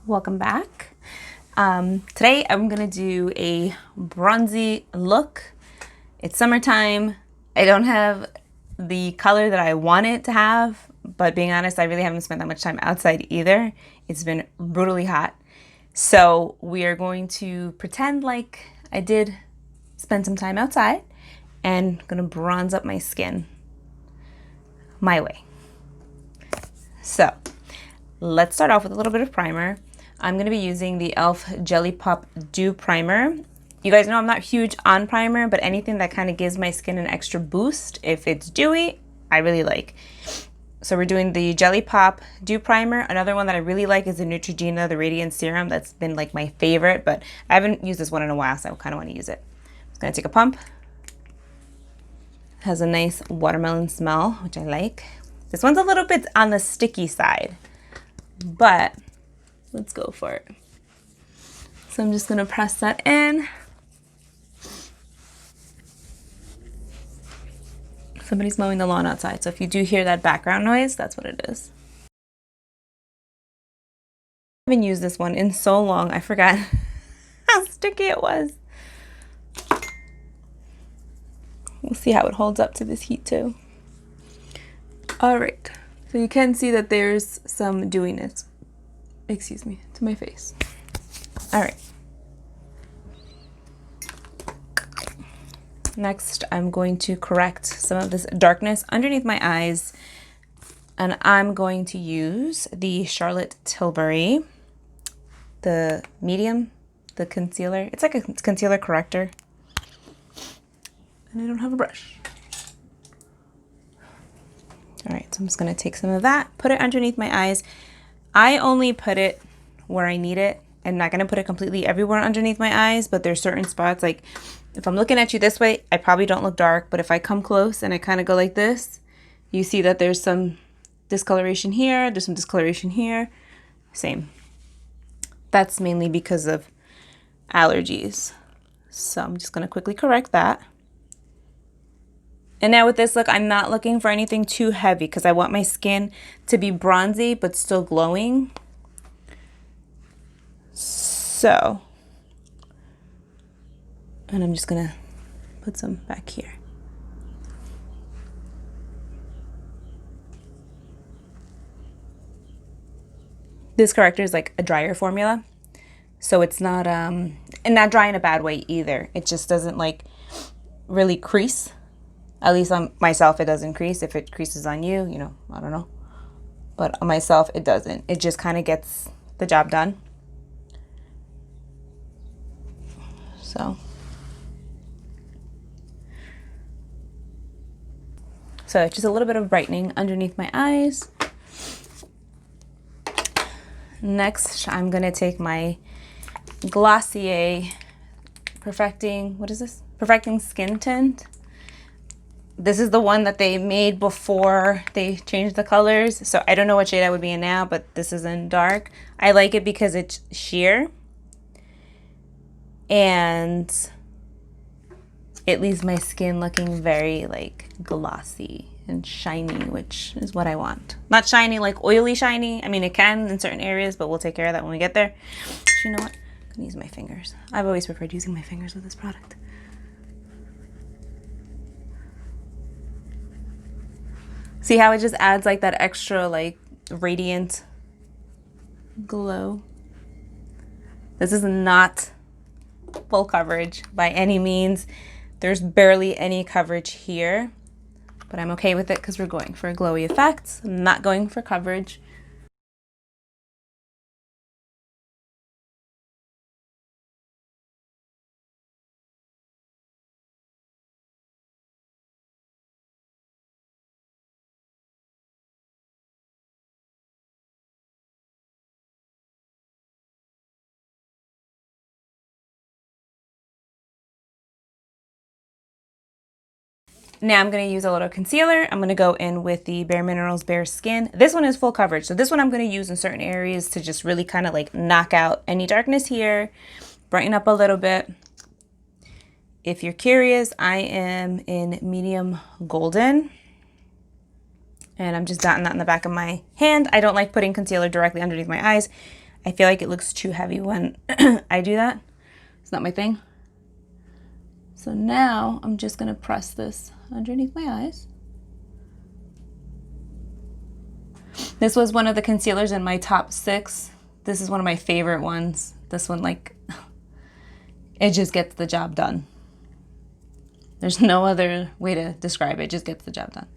Welcome back. Today I'm gonna do a bronzy look. It's summertime. I don't have the color that I want it to have, but being honest, I really haven't spent that much time outside either. It's been brutally hot. So we are going to pretend like I did spend some time outside and gonna bronze up my skin my way. So let's start off with a little bit of primer. I'm going to be using the e.l.f. Jelly Pop Dew Primer. You guys know I'm not huge on primer, but anything that kind of gives my skin an extra boost, if it's dewy, I really like. So we're doing the Jelly Pop Dew Primer. Another one that I really like is the Neutrogena, the Radiant Serum. That's been like my favorite, but I haven't used this one in a while, so I kind of want to use it. I'm going to take a pump. It has a nice watermelon smell, which I like. This one's a little bit on the sticky side, but let's go for it. So I'm just gonna press that in. Somebody's mowing the lawn outside, so if you do hear that background noise, that's what it is. I haven't used this one in so long, I forgot how sticky it was. We'll see how it holds up to this heat too. All right, so you can see that there's some dewiness, excuse me, to my face. All right. Next, I'm going to correct some of this darkness underneath my eyes, and I'm going to use the Charlotte Tilbury, the medium, the concealer. It's like a concealer corrector, and I don't have a brush. All right, so I'm just gonna take some of that, put it underneath my eyes. I only put it where I need it. I'm not gonna put it completely everywhere underneath my eyes, but there's certain spots, like if I'm looking at you this way, I probably don't look dark, but if I come close and I kind of go like this, you see that there's some discoloration here, there's some discoloration here, same. That's mainly because of allergies. So I'm just gonna quickly correct that. And now with this look, I'm not looking for anything too heavy because I want my skin to be bronzy but still glowing. So, and I'm just gonna put some back here. This corrector is like a drier formula, so it's not and not dry in a bad way either. It just doesn't like really crease. At least on myself, it doesn't crease. If it creases on you, you know, I don't know. But on myself, it doesn't. It just kind of gets the job done. So just a little bit of brightening underneath my eyes. Next, I'm going to take my Glossier Perfecting, what is this? Perfecting Skin Tint. This is the one that they made before they changed the colors. So I don't know what shade I would be in now, but this is in dark. I like it because it's sheer. And it leaves my skin looking very like glossy and shiny, which is what I want. Not shiny, like oily shiny. I mean, it can in certain areas, but we'll take care of that when we get there. But you know what? I'm gonna use my fingers. I've always preferred using my fingers with this product. See how it just adds like that extra like radiant glow? This is not full coverage by any means. There's barely any coverage here, but I'm okay with it because we're going for a glowy effect. I'm not going for coverage. Now I'm going to use a little concealer. I'm going to go in with the Bareminerals Bare Skin. This one is full coverage, so this one I'm going to use in certain areas to just really kind of like knock out any darkness here, brighten up a little bit. If you're curious, I am in medium golden, and I'm just dotting that in the back of my hand. I don't like putting concealer directly underneath my eyes. I feel like it looks too heavy when I do that. It's not my thing. So now I'm just gonna press this underneath my eyes. This was one of the concealers in my top 6. This is one of my favorite ones. This one, like, it just gets the job done. There's no other way to describe it. It just gets the job done.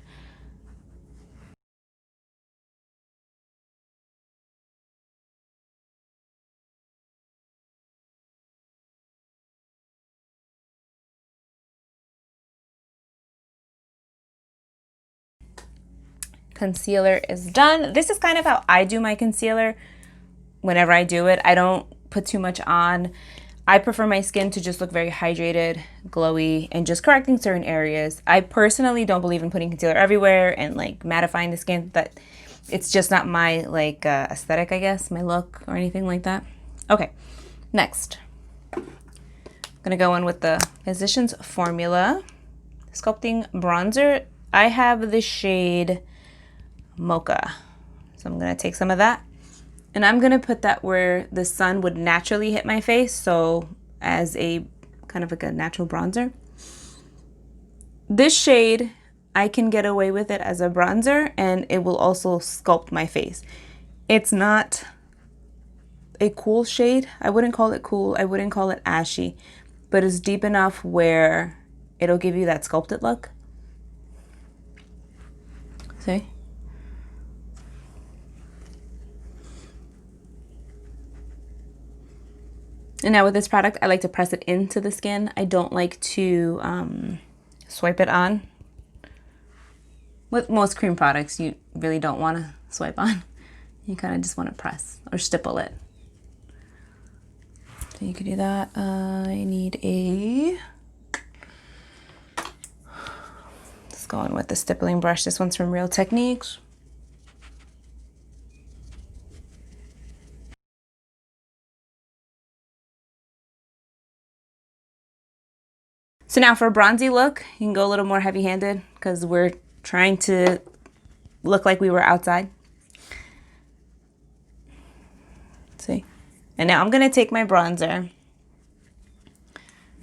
Concealer is done. This is kind of how I do my concealer. Whenever I do it, I don't put too much on. I prefer my skin to just look very hydrated, glowy, and just correcting certain areas. I personally don't believe in putting concealer everywhere and like mattifying the skin. That it's just not my like aesthetic, I guess, my look or anything like that. Okay, next. I'm gonna go in with the Physicians Formula Sculpting Bronzer. I have the shade Mocha. So I'm gonna take some of that and I'm gonna put that where the sun would naturally hit my face, so as a kind of like a natural bronzer. This shade, I can get away with it as a bronzer and it will also sculpt my face. It's not a cool shade. I wouldn't call it cool. I wouldn't call it ashy, but it's deep enough where it'll give you that sculpted look. See? And now with this product, I like to press it into the skin. I don't like to swipe it on. With most cream products, you really don't want to swipe on. You kind of just want to press or stipple it. So you could do that. I need a... Let's go in with the stippling brush. This one's from Real Techniques. So now for a bronzy look, you can go a little more heavy-handed because we're trying to look like we were outside. See? And now I'm going to take my bronzer.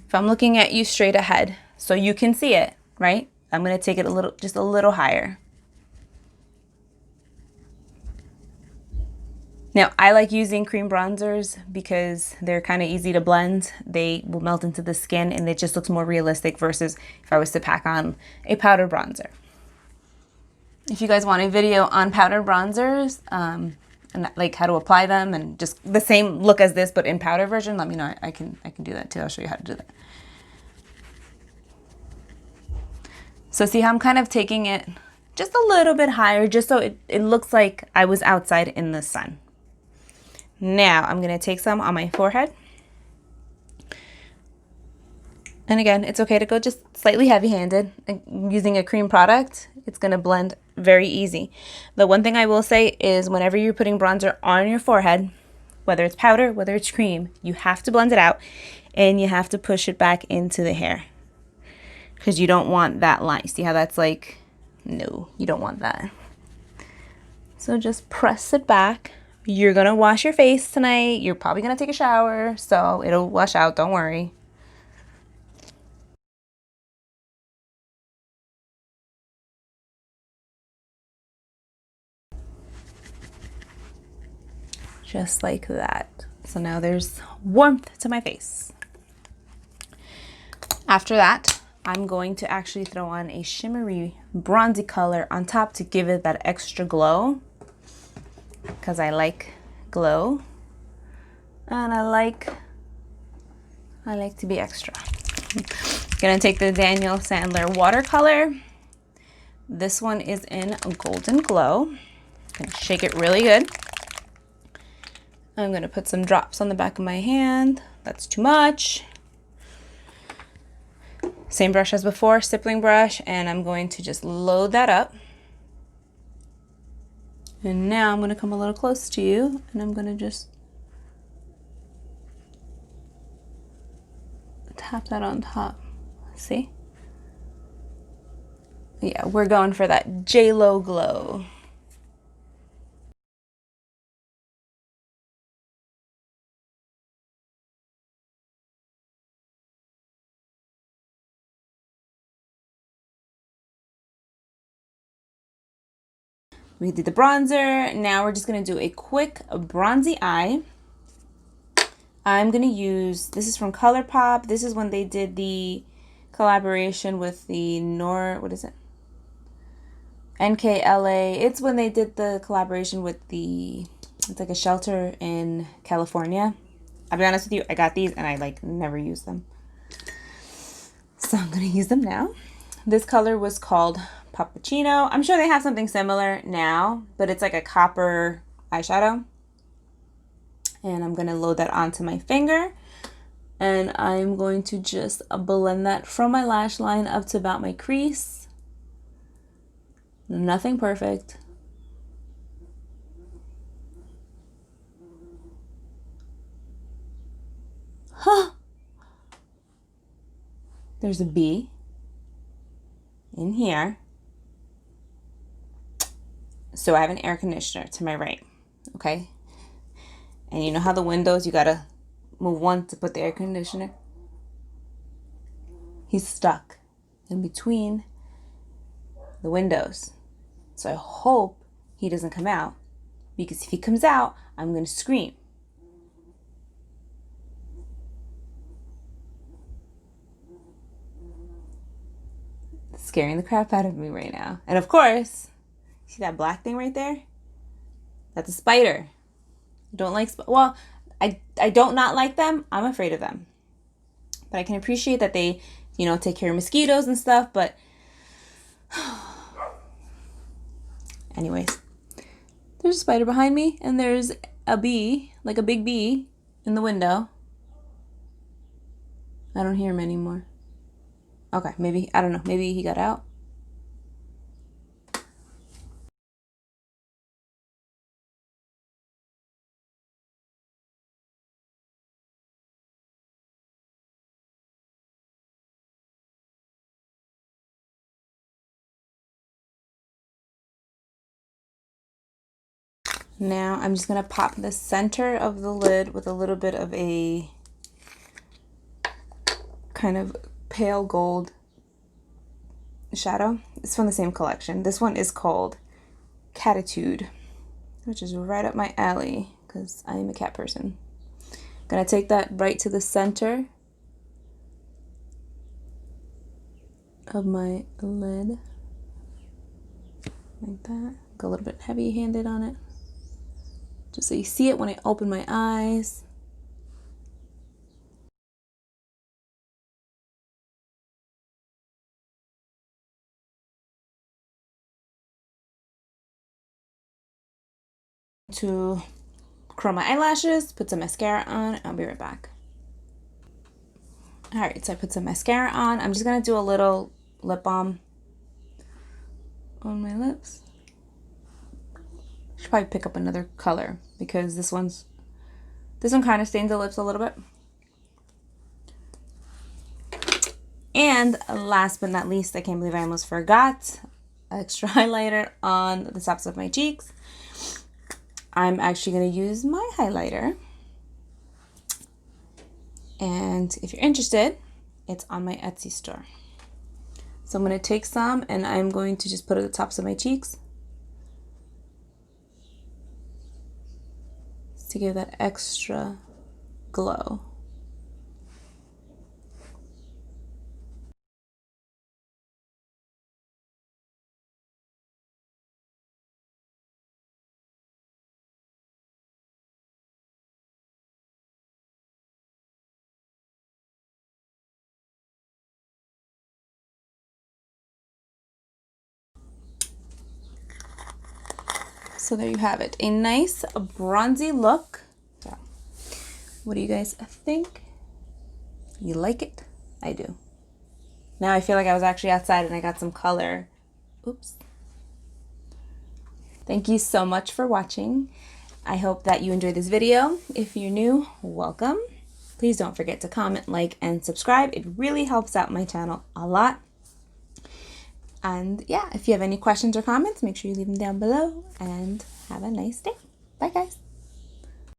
If I'm looking at you straight ahead, so you can see it, right? I'm going to take it just a little higher. Now, I like using cream bronzers because they're kind of easy to blend. They will melt into the skin and it just looks more realistic versus if I was to pack on a powder bronzer. If you guys want a video on powder bronzers and like how to apply them and just the same look as this but in powder version, let me know. I can do that too. I'll show you how to do that. So see how I'm kind of taking it just a little bit higher just so it looks like I was outside in the sun. Now I'm going to take some on my forehead. And again, it's okay to go just slightly heavy-handed. Using a cream product, it's going to blend very easy. The one thing I will say is whenever you're putting bronzer on your forehead, whether it's powder, whether it's cream, you have to blend it out and you have to push it back into the hair because you don't want that line. See how that's like, no, you don't want that. So just press it back. You're gonna wash your face tonight. You're probably gonna take a shower, so it'll wash out, don't worry. Just like that. So now there's warmth to my face. After that, I'm going to actually throw on a shimmery bronzy color on top to give it that extra glow. Because I like glow and I like to be extra. Gonna take the Daniel Sandler watercolor. This one is in Golden Glow. Gonna shake it really good. I'm gonna put some drops on the back of my hand. That's too much. Same brush as before, stippling brush, and I'm going to just load that up. And now I'm going to come a little close to you and I'm going to just tap that on top. See? Yeah, we're going for that J-Lo glow. We did the bronzer. Now we're just going to do a quick bronzy eye. I'm going to use, this is from ColourPop. This is when they did the collaboration with the what is it? NKLA. It's when they did the collaboration with it's like a shelter in California. I'll be honest with you, I got these and I like never use them. So I'm going to use them now. This color was called Puppuccino. I'm sure they have something similar now, but it's like a copper eyeshadow. And I'm going to load that onto my finger. And I'm going to just blend that from my lash line up to about my crease. Nothing perfect. Huh. There's a bee in here. So I have an air conditioner to my right, okay? And you know how the windows, you gotta move one to put the air conditioner? He's stuck in between the windows. So I hope he doesn't come out, because if he comes out, I'm gonna scream. It's scaring the crap out of me right now. And of course, see that black thing right there? That's a spider. I don't like, well, I don't not like them. I'm afraid of them. But I can appreciate that they, you know, take care of mosquitoes and stuff, but anyways, there's a spider behind me and there's a bee, like a big bee in the window. I don't hear him anymore. Okay, maybe, I don't know, maybe he got out. Now I'm just gonna pop the center of the lid with a little bit of a kind of pale gold shadow. It's from the same collection. This one is called Catitude, which is right up my alley because I am a cat person. Gonna take that right to the center of my lid, like that. Go a little bit heavy-handed on it, just so you see it when I open my eyes. To curl my eyelashes, put some mascara on. I'll be right back. All right, so I put some mascara on. I'm just gonna do a little lip balm on my lips. Should probably pick up another color because this one kind of stains the lips a little bit. And last but not least, I can't believe I almost forgot, extra highlighter on the tops of my cheeks. I'm actually going to use my highlighter. And if you're interested, it's on my Etsy store. So I'm going to take some and I'm going to just put it at the tops of my cheeks to give that extra glow. So there you have it, a nice bronzy look. So, what do you guys think? You like it? I do. Now I feel like I was actually outside and I got some color. Oops. Thank you so much for watching. I hope that you enjoyed this video. If you're new, welcome. Please don't forget to comment, like, and subscribe. It really helps out my channel a lot. And yeah, if you have any questions or comments, make sure you leave them down below and have a nice day. Bye guys.